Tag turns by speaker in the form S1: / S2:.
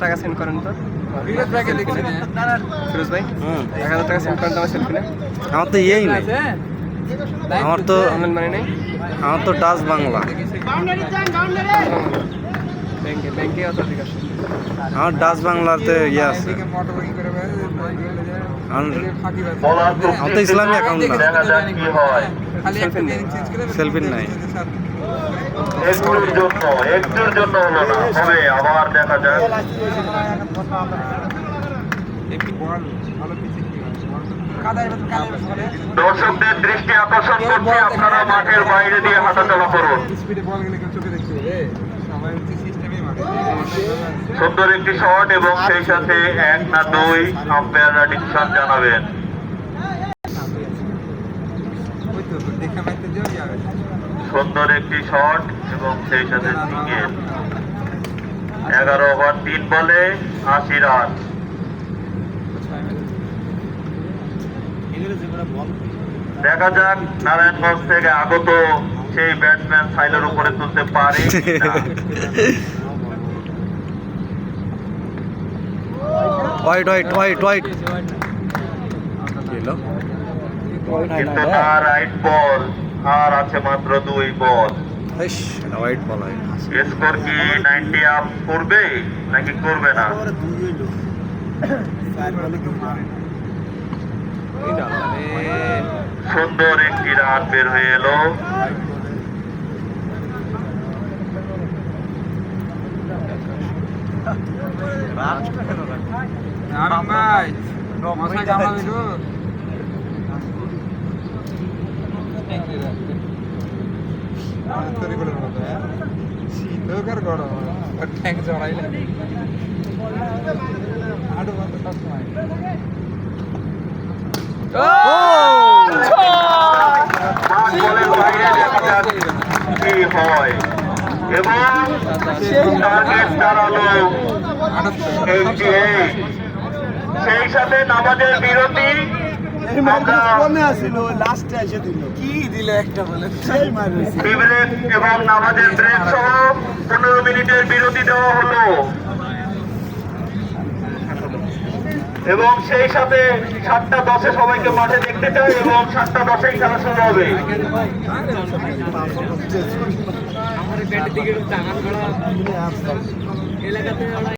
S1: টাকা সেন্ড করেন তো ফিরোজ ভাই 1000 টাকা সেন্ড করেন তো আমার সেলফি না
S2: আমার তো ইয়েই নাই আমার তো
S1: অনলাইন মানে নেই
S2: আমার তো টাচ বাংলা
S1: ব্যাংকে অত ঠিক আছে
S2: আমার ডাচ বাংলাতে ইয়ে আছে আমার তো ইসলামী অ্যাকাউন্ট না সেলফি নাই
S3: একটুর জন্য হলো না হবে আবার দেখা যাক দর্শকদের দৃষ্টি আকর্ষণ করছি আপনারা মাঠের বাইরে দিয়ে হাঁটাচলা করুন সুন্দর একটি শট এবং সেই সাথে 1 না 2 আম্পায়াররা ডিসিশন জানাবেন সুন্দর একটি শট এবং সেই সাথে সিঙ্গেল 11 ওভার 3 বলে 80 রান দেখা যাক নারায়ণগঞ্জ থেকে আগত সেই ব্যাটসম্যান সাইলের উপরে তুলতে পারে
S2: হোয়াইট
S3: কিন্তু না রাইট বল আর আছে মাত্র 2 বল
S2: হোয়াইট বল
S3: স্কোর কি 90 আপ করবে নাকি করবে না সুন্দর একটি রান বের হয়ে এলো কি হয় এবং টার্গেট দাঁড়ালো 88 সেই সাথে নামাজের বিরতি ব্রেক এবং নামাজের ব্রেক সহ 15 মিনিটের বিরতি দেওয়া হলো এবং সেই সাথে 7টা 10-এ সবাইকে মাঠে দেখতে চাই এবং 7টা 10-এই খেলা শুরু হবে